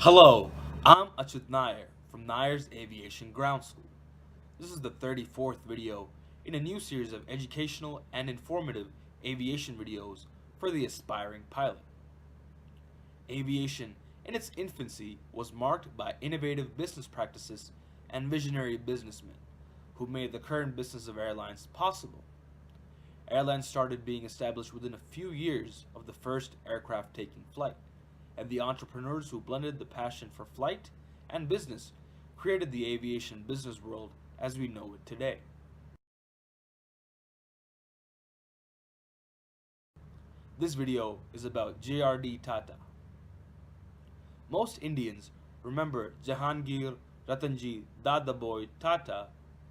Hello, I'm Achut Nair from Nair's Aviation Ground School. This is the 34th video in a new series of educational and informative aviation videos for the aspiring pilot. Aviation in its infancy was marked by innovative business practices and visionary businessmen who made the current business of airlines possible. Airlines started being established within a few years of the first aircraft taking flight, and the entrepreneurs who blended the passion for flight and business created the aviation business world as we know it today. This video is about JRD Tata. Most Indians remember Jahangir Ratanji Dadabhai Tata,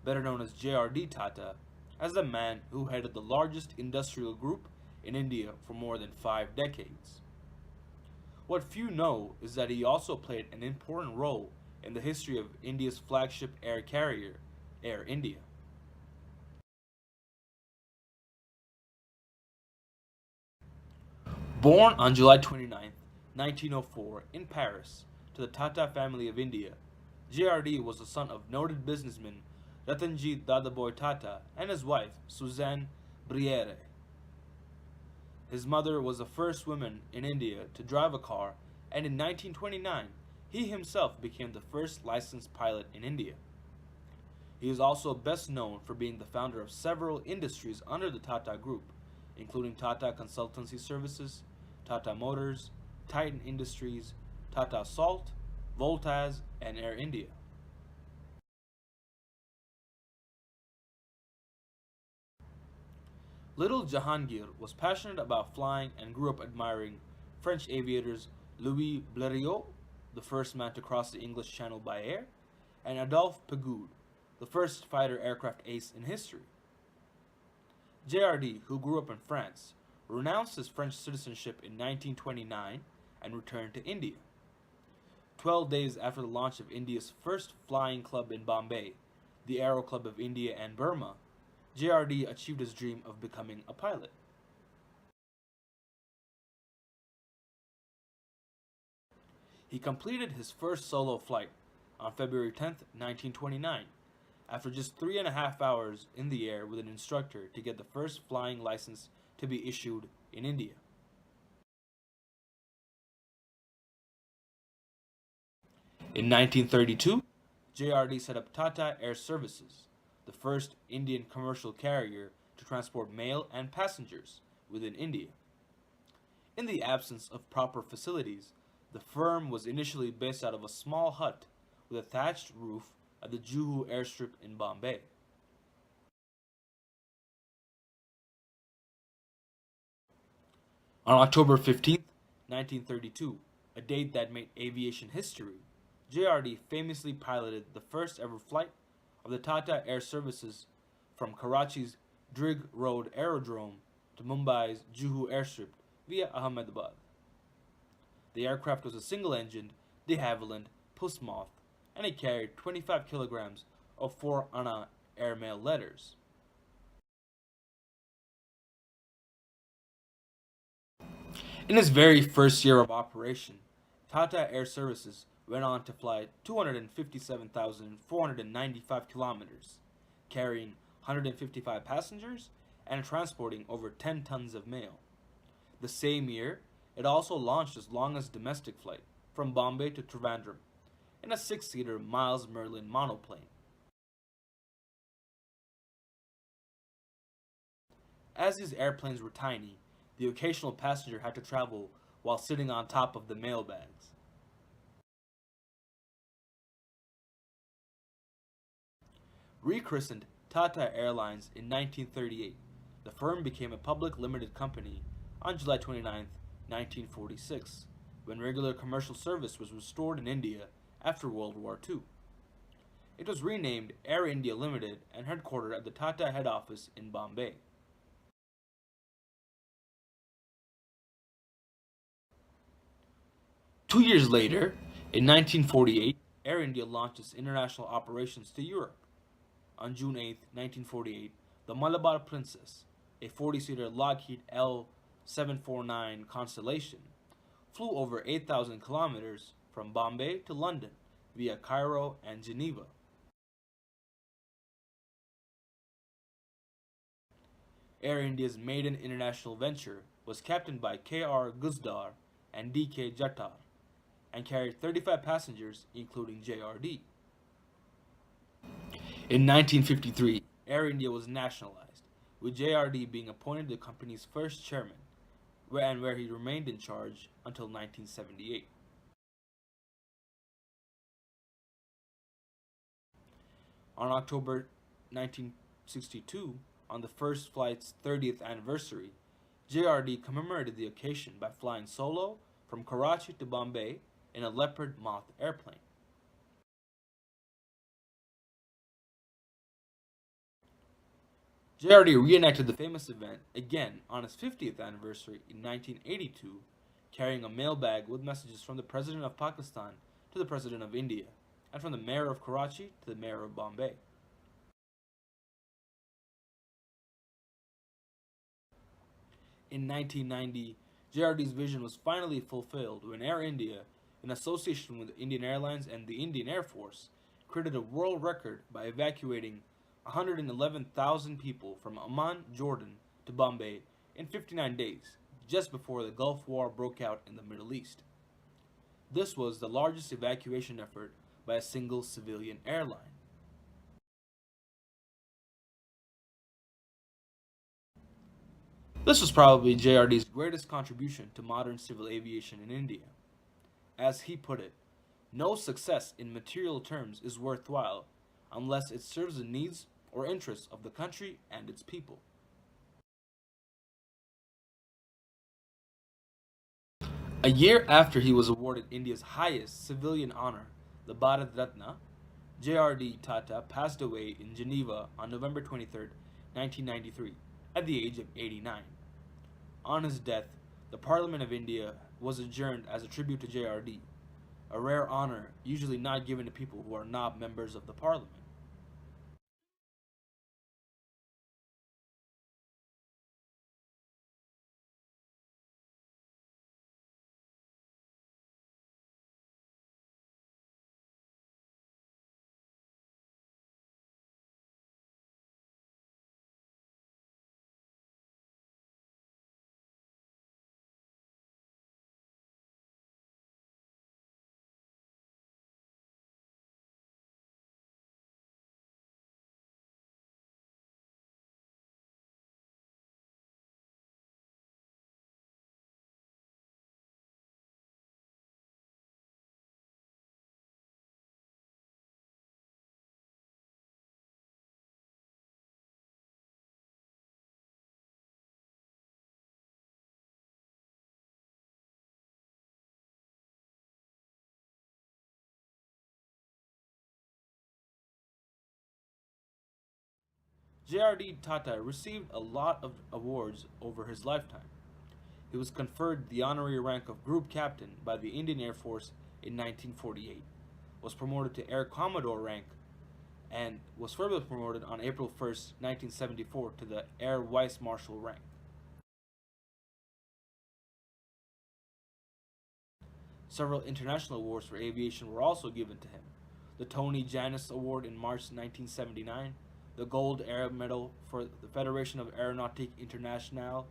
better known as JRD Tata, as the man who headed the largest industrial group in India for more than 5 decades. What few know is that he also played an important role in the history of India's flagship air carrier, Air India. Born on July 29, 1904, in Paris, to the Tata family of India, JRD was the son of noted businessman Ratanji Dadabhai Tata and his wife, Suzanne Briere. His mother was the first woman in India to drive a car, and in 1929, he himself became the first licensed pilot in India. He is also best known for being the founder of several industries under the Tata Group, including Tata Consultancy Services, Tata Motors, Titan Industries, Tata Salt, Voltas, and Air India. Little Jahangir was passionate about flying and grew up admiring French aviators Louis Blériot, the first man to cross the English Channel by air, and Adolphe Pégoud, the first fighter aircraft ace in history. JRD, who grew up in France, renounced his French citizenship in 1929 and returned to India. 12 days after the launch of India's first flying club in Bombay, the Aero Club of India and Burma, JRD achieved his dream of becoming a pilot. He completed his first solo flight on February 10, 1929, after just 3.5 hours in the air with an instructor to get the first flying license to be issued in India. In 1932, JRD set up Tata Air Services, the first Indian commercial carrier to transport mail and passengers within India. In the absence of proper facilities, the firm was initially based out of a small hut with a thatched roof at the Juhu airstrip in Bombay. On October 15, 1932, a date that made aviation history, JRD famously piloted the first ever flight of the Tata Air Services from Karachi's Drig Road Aerodrome to Mumbai's Juhu airstrip via Ahmedabad. The aircraft was a single-engined, de Havilland Puss Moth, and it carried 25 kilograms of 4 Anna airmail letters. In its very first year of operation, Tata Air Services went on to fly 257,495 kilometers, carrying 155 passengers and transporting over 10 tons of mail. The same year, it also launched its longest domestic flight, from Bombay to Trivandrum, in a 6-seater Miles Merlin monoplane. As these airplanes were tiny, the occasional passenger had to travel while sitting on top of the mail bags. Rechristened Tata Airlines in 1938, the firm became a public limited company on July 29, 1946, when regular commercial service was restored in India after World War II. It was renamed Air India Limited and headquartered at the Tata head office in Bombay. Two years later, in 1948, Air India launched its international operations to Europe. On June 8, 1948, the Malabar Princess, a 40-seater Lockheed L-749 Constellation, flew over 8,000 kilometers from Bombay to London via Cairo and Geneva. Air India's maiden international venture was captained by K.R. Guzdar and D.K. Jattar and carried 35 passengers, including JRD. In 1953, Air India was nationalized, with JRD being appointed the company's first chairman, where he remained in charge until 1978. On October 1962, on the first flight's 30th anniversary, JRD commemorated the occasion by flying solo from Karachi to Bombay in a Leopard Moth airplane. JRD reenacted the famous event again on his 50th anniversary in 1982, carrying a mailbag with messages from the President of Pakistan to the President of India, and from the Mayor of Karachi to the Mayor of Bombay. In 1990, JRD's vision was finally fulfilled when Air India, in association with Indian Airlines and the Indian Air Force, created a world record by evacuating 111,000 people from Amman, Jordan, to Bombay in 59 days, just before the Gulf War broke out in the Middle East. This was the largest evacuation effort by a single civilian airline. This was probably JRD's greatest contribution to modern civil aviation in India. As he put it, no success in material terms is worthwhile unless it serves the needs or interests of the country and its people. A year after he was awarded India's highest civilian honor, the Bharat Ratna, JRD Tata passed away in Geneva on November 23, 1993, at the age of 89. On his death, the Parliament of India was adjourned as a tribute to JRD, a rare honor usually not given to people who are not members of the Parliament. JRD Tata received a lot of awards over his lifetime. He was conferred the honorary rank of Group Captain by the Indian Air Force in 1948, was promoted to Air Commodore rank, and was further promoted on April 1st, 1974 to the Air Vice Marshal rank. Several international awards for aviation were also given to him. The Tony Jannus Award in March 1979, the Gold Air Medal for the Federation of Aeronautique Internationale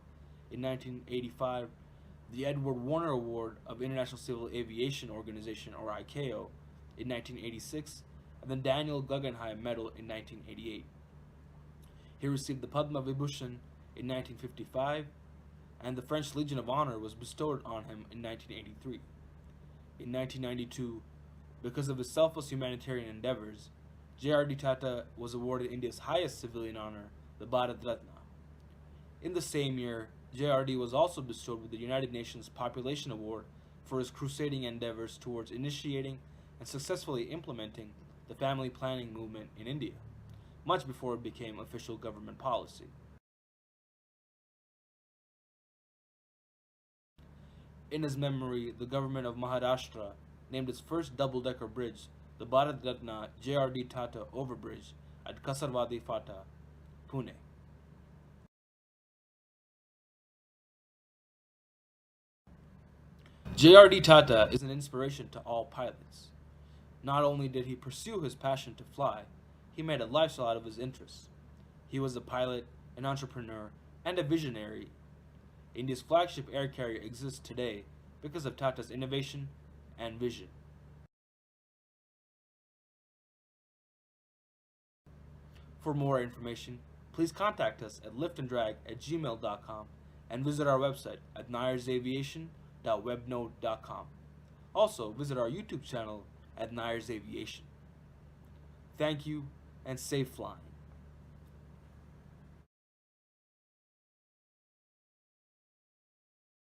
in 1985, the Edward Warner Award of International Civil Aviation Organization, or ICAO, in 1986, and the Daniel Guggenheim Medal in 1988. He received the Padma Vibhushan in 1955, and the French Legion of Honor was bestowed on him in 1983. In 1992, because of his selfless humanitarian endeavors, JRD Tata was awarded India's highest civilian honor, the Bharat Ratna. In the same year, JRD was also bestowed with the United Nations Population Award for his crusading endeavors towards initiating and successfully implementing the family planning movement in India, much before it became official government policy. In his memory, the government of Maharashtra named its first double-decker bridge the Bharat Ratna JRD Tata Overbridge at Kasarwadi Fata, Pune. JRD Tata is an inspiration to all pilots. Not only did he pursue his passion to fly, he made a lifestyle out of his interests. He was a pilot, an entrepreneur, and a visionary. India's flagship air carrier exists today because of Tata's innovation and vision. For more information, please contact us at liftanddrag@gmail.com and visit our website at nyersaviation.webnode.com. Also, visit our YouTube channel at Nyers Aviation. Thank you and safe flying.